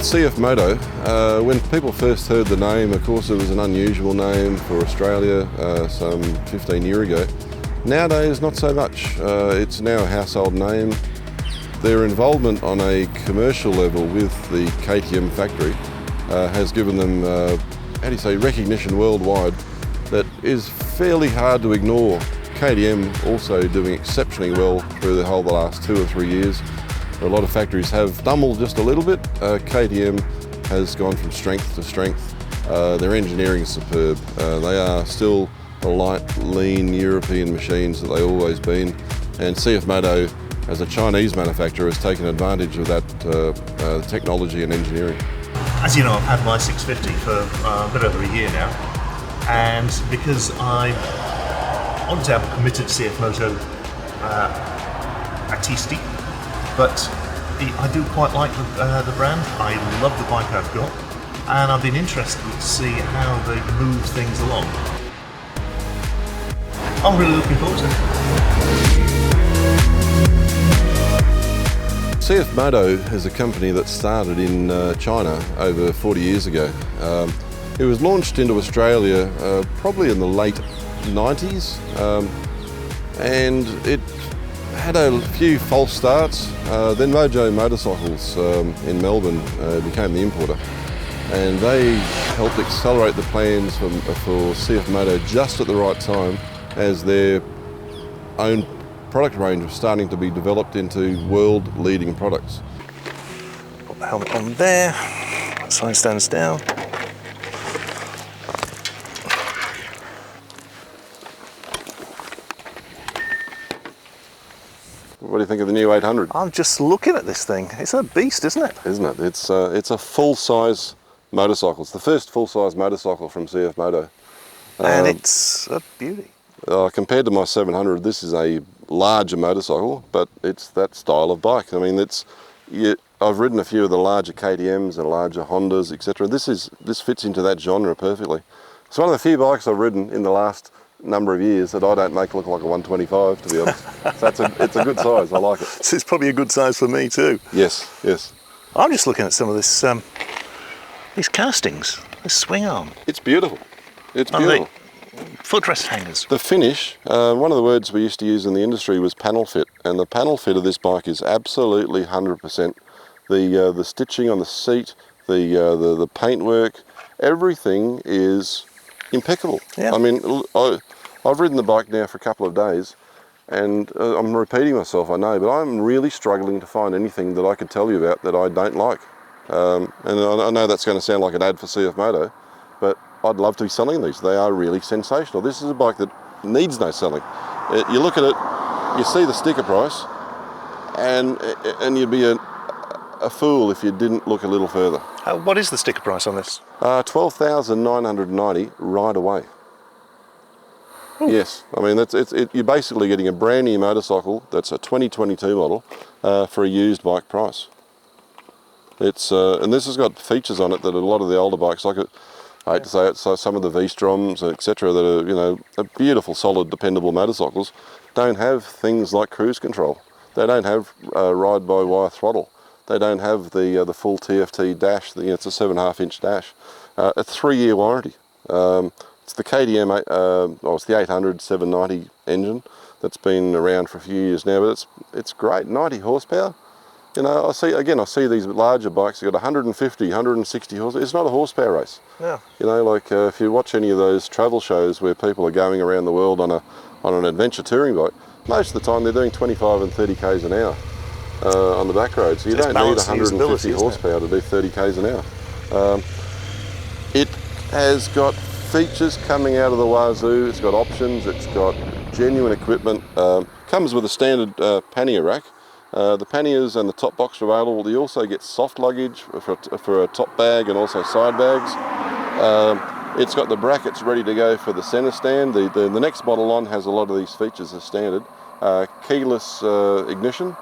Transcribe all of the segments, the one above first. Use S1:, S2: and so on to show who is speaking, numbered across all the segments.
S1: CFMOTO, when people first heard the name, of course it was an unusual name for Australia some 15 years ago. Nowadays, not so much. It's now a household name. Their involvement on a commercial level with the KTM factory has given them, recognition worldwide that is fairly hard to ignore. KTM also doing exceptionally well through the last 2 or 3 years. A lot of factories have stumbled just a little bit. KTM has gone from strength to strength. Their engineering is superb. They are still the light, lean European machines that they've always been. And CFMOTO, as a Chinese manufacturer, has taken advantage of that technology and engineering.
S2: As you know, I've had my 650 for a bit over a year now. And because I'm honestly I'm committed to CFMOTO artisti, but I do quite like the brand. I love the bike I've got, and I've been interested to see how they move things along. I'm really looking forward to it.
S1: CFMOTO is a company that started in China over 40 years ago. It was launched into Australia probably in the late 90s, and it had a few false starts. Then Mojo Motorcycles in Melbourne became the importer, and they helped accelerate the plans for CFMOTO just at the right time as their own product range was starting to be developed into world-leading products.
S3: Put the helmet on there, side stands down.
S1: What do you think of the new 800?
S3: I'm just looking at this thing. It's a beast, isn't it?
S1: Isn't it? It's a full-size motorcycle. It's the first full-size motorcycle from CFMOTO.
S3: And it's a beauty.
S1: Compared to my 700, this is a larger motorcycle, but it's that style of bike. I mean, I've ridden a few of the larger KTMs and larger Hondas, etc. This fits into that genre perfectly. It's one of the few bikes I've ridden in the last number of years that I don't make look like a 125, to be honest. So it's a good size. I like it.
S3: So it's probably a good size for me too.
S1: Yes, yes.
S3: I'm just looking at some of this, these castings, this swing arm.
S1: It's beautiful. It's beautiful.
S3: Footrest hangers.
S1: The finish, one of the words we used to use in the industry was panel fit, and the panel fit of this bike is absolutely 100%. The stitching on the seat, the paintwork, everything is impeccable.
S3: Yeah.
S1: I mean, I've ridden the bike now for a couple of days, and I'm repeating myself, I know, but I'm really struggling to find anything that I could tell you about that I don't like. And I know that's going to sound like an ad for CFMOTO, but I'd love to be selling these. They are really sensational. This is a bike that needs no selling. You look at it, you see the sticker price, and you'd be a fool if you didn't look a little further.
S3: What is the sticker price on this?
S1: $12,990 right away. Ooh. Yes, I mean you're basically getting a brand new motorcycle that's a 2022 model for a used bike price. It's and this has got features on it that a lot of the older bikes, like I hate to say it, so some of the V-Stroms, etc., that are beautiful, solid, dependable motorcycles, don't have things like cruise control. They don't have ride-by-wire throttle. They don't have the full TFT dash. It's a 7.5-inch dash. A 3-year warranty. It's the KTM, it's the 800 790 engine that's been around for a few years now, but it's great. 90 horsepower. I see these larger bikes. They've got 150, 160 horsepower. It's not a horsepower race.
S3: Yeah.
S1: If you watch any of those travel shows where people are going around the world on an adventure touring bike, most of the time they're doing 25 and 30 k's an hour. On the back roads. So you don't need 150 horsepower to do 30 k's an hour. It has got features coming out of the wazoo. It's got options. It's got genuine equipment. Comes with a standard pannier rack. The panniers and the top box are available. You also get soft luggage for a top bag and also side bags. It's got the brackets ready to go for the centre stand. The next model on has a lot of these features as standard. Keyless ignition.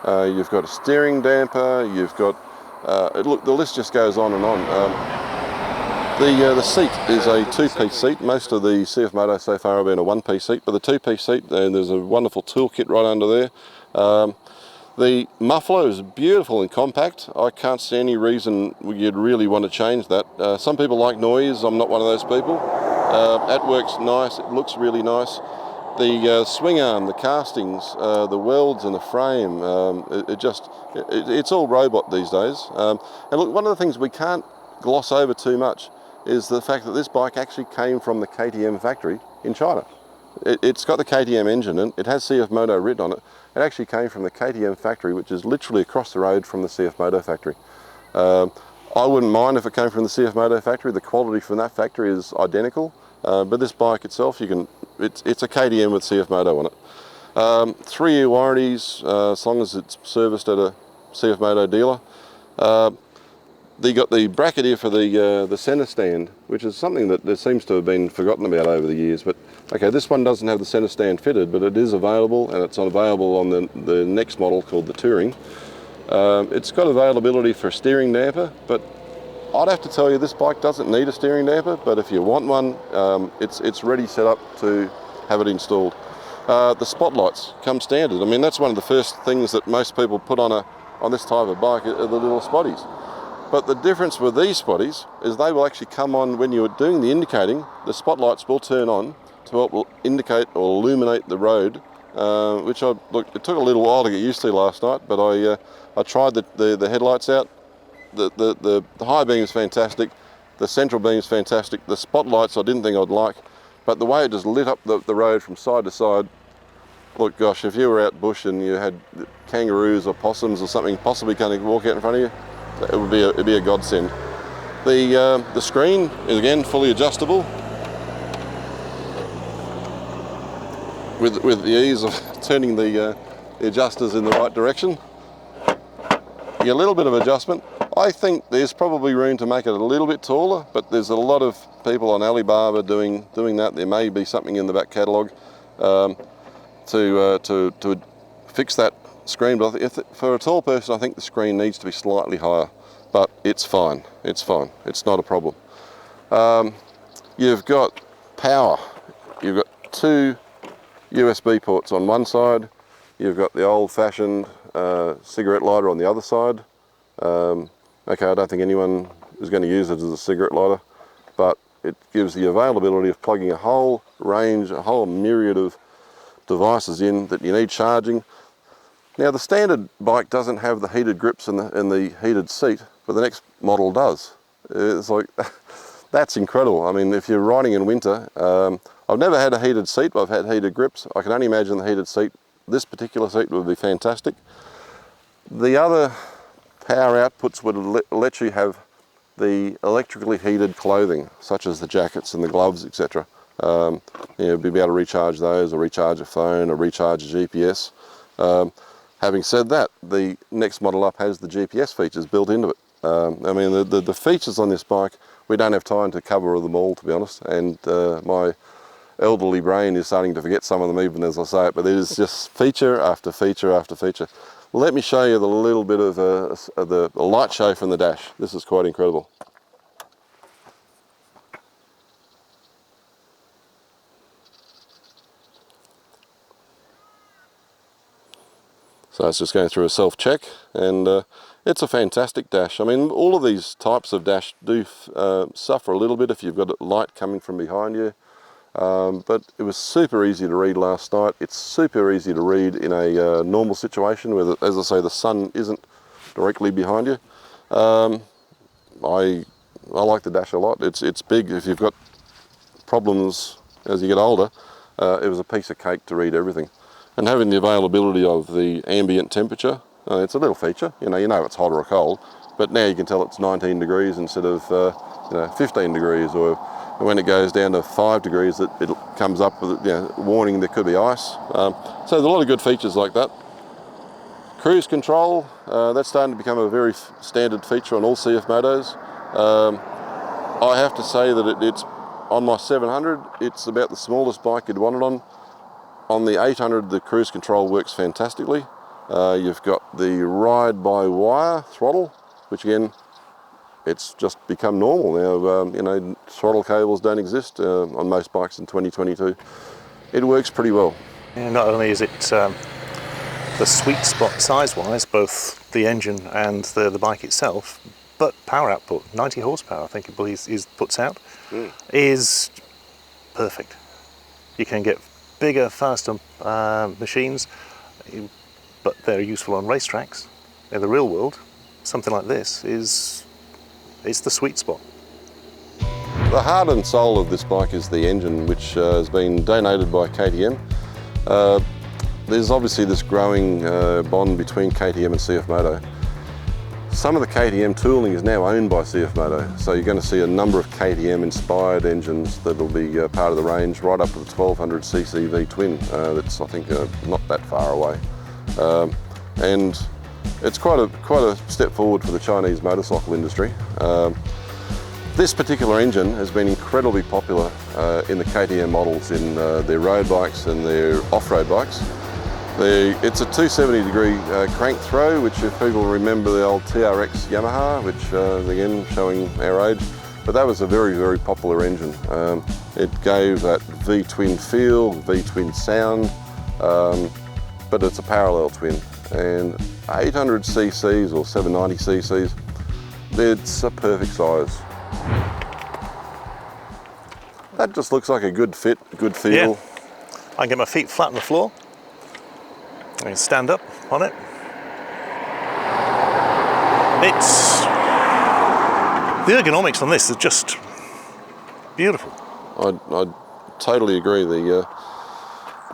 S1: You've got a steering damper, you've got, the list just goes on and on. The seat is a 2-piece seat. Most of the CFMOTO so far have been a 1-piece seat, but the 2-piece seat, and there's a wonderful toolkit right under there. The muffler is beautiful and compact. I can't see any reason you'd really want to change that. Some people like noise. I'm not one of those people. That works nice. It looks really nice. The swing arm, the castings, the welds in the frame, it's all robot these days. And look, one of the things we can't gloss over too much is the fact that this bike actually came from the KTM factory in China. It's got the KTM engine and it has CFMOTO written on it. It actually came from the KTM factory, which is literally across the road from the CFMOTO factory. I wouldn't mind if it came from the CFMOTO factory. The quality from that factory is identical, but this bike itself, it's a KTM with CFMOTO on it. 3-year warranties, as long as it's serviced at a CFMOTO dealer. They got the bracket here for the centre stand, which is something that there seems to have been forgotten about over the years. But okay, this one doesn't have the centre stand fitted, but it is available, and it's available on the next model called the Touring. It's got availability for a steering damper, but I'd have to tell you this bike doesn't need a steering damper. But if you want one, it's ready set up to have it installed. The spotlights come standard. I mean, that's one of the first things that most people put on this type of bike are the little spotties. But the difference with these spotties is they will actually come on when you're doing the indicating. The spotlights will turn on to help indicate or illuminate the road, which it took a little while to get used to last night, but I tried the headlights out. The high beam is fantastic, the central beam is fantastic, the spotlights I didn't think I'd like, but the way it just lit up the road from side to side, look, gosh, if you were out bush and you had kangaroos or possums or something possibly going to walk out in front of you, it'd be a godsend. The screen is again fully adjustable with the ease of turning the adjusters in the right direction. You get a little bit of adjustment. I think there's probably room to make it a little bit taller, but there's a lot of people on Alibaba doing that. There may be something in the back catalogue to fix that screen, but for a tall person I think the screen needs to be slightly higher, but it's fine, it's not a problem. You've got power, you've got 2 USB ports on one side, you've got the old-fashioned cigarette lighter on the other side. Okay, I don't think anyone is going to use it as a cigarette lighter, but it gives the availability of plugging a whole myriad of devices in that you need charging. Now the standard bike doesn't have the heated grips and the heated seat, but the next model does. It's like, that's incredible. I mean, if you're riding in winter, I've never had a heated seat, but I've had heated grips. I can only imagine the heated seat. This particular seat would be fantastic. The other power outputs would let you have the electrically heated clothing, such as the jackets and the gloves, etc. You'll be able to recharge those, or recharge a phone, or recharge a GPS. Having said that, the next model up has the GPS features built into it. I mean, the features on this bike, we don't have time to cover them all, to be honest, and my elderly brain is starting to forget some of them even as I say it, but there's just feature after feature after feature. Let me show you the little bit of the light show from the dash. This is quite incredible. So it's just going through a self-check, and it's a fantastic dash. I mean, all of these types of dash do suffer a little bit if you've got light coming from behind you, but it was super easy to read last night. It's super easy to read in a normal situation where, as I say, the sun isn't directly behind you. I like the dash a lot. It's big. If you've got problems as you get older, it was a piece of cake to read everything. And having the availability of the ambient temperature, it's a little feature. You know it's hot or cold, but now you can tell it's 19 degrees instead of 15 degrees, or when it goes down to 5 degrees, it comes up with warning there could be ice. So there's a lot of good features like that. Cruise control, that's starting to become a very standard feature on all CFMOTOs. I have to say that it's on my 700, it's about the smallest bike you'd want it on. On the 800, the cruise control works fantastically. You've got the ride-by-wire throttle, which again, it's just become normal now. Throttle cables don't exist on most bikes in 2022. It works pretty well.
S3: Yeah, not only is it the sweet spot size-wise, both the engine and the bike itself, but power output, 90 horsepower I think it puts out, is perfect. You can get bigger, faster machines, but they're useful on racetracks. In the real world, something like this is the sweet spot.
S1: The heart and soul of this bike is the engine, which has been donated by KTM. There's obviously this growing bond between KTM and CFMOTO. Some of the KTM tooling is now owned by CFMOTO, so you're going to see a number of KTM inspired engines that will be part of the range, right up to the 1200cc V-twin that's I think not that far away. And it's quite a step forward for the Chinese motorcycle industry. This particular engine has been incredibly popular in the KTM models in their road bikes and their off-road bikes. It's a 270-degree crank throw, which if people remember the old TRX Yamaha, which again showing our age, but that was a very, very popular engine. It gave that V-twin feel, V-twin sound, but it's a parallel twin. And 800ccs or 790ccs, it's a perfect size. That just looks like a good fit, good feel.
S3: Yeah. I can get my feet flat on the floor. I can stand up on it. The ergonomics on this are just beautiful.
S1: I totally agree.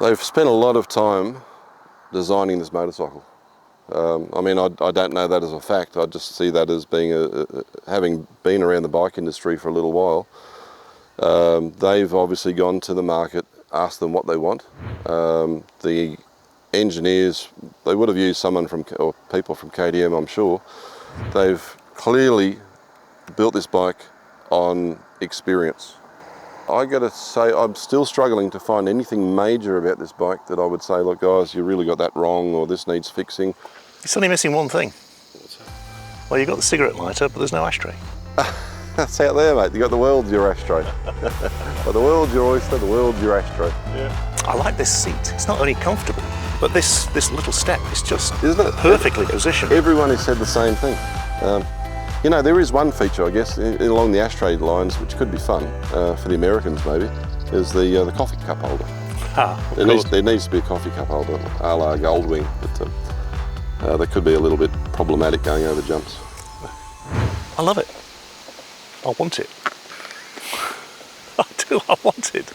S1: They've spent a lot of time designing this motorcycle. I mean, I don't know that as a fact. I just see that as being having been around the bike industry for a little while. They've obviously gone to the market, asked them what they want. The engineers, they would have used someone or people from KTM, I'm sure. They've clearly built this bike on experience. I got to say, I'm still struggling to find anything major about this bike that I would say, look guys, you really got that wrong, or this needs fixing.
S3: It's only missing one thing. Well, you've got the cigarette lighter, but there's no ashtray.
S1: That's out there, mate. You got the world's your ashtray. Well, the world's your oyster, the world's your ashtray.
S3: Yeah. I like this seat. It's not only comfortable, but this little step is just
S1: Isn't it?
S3: Perfectly positioned.
S1: Everyone has said the same thing. You know, there is one feature, I guess, along the ashtray lines, which could be fun for the Americans maybe, is the coffee cup holder. There needs to be a coffee cup holder, a la Goldwing, but that could be a little bit problematic going over jumps.
S3: I love it. I want it. I do, I want it.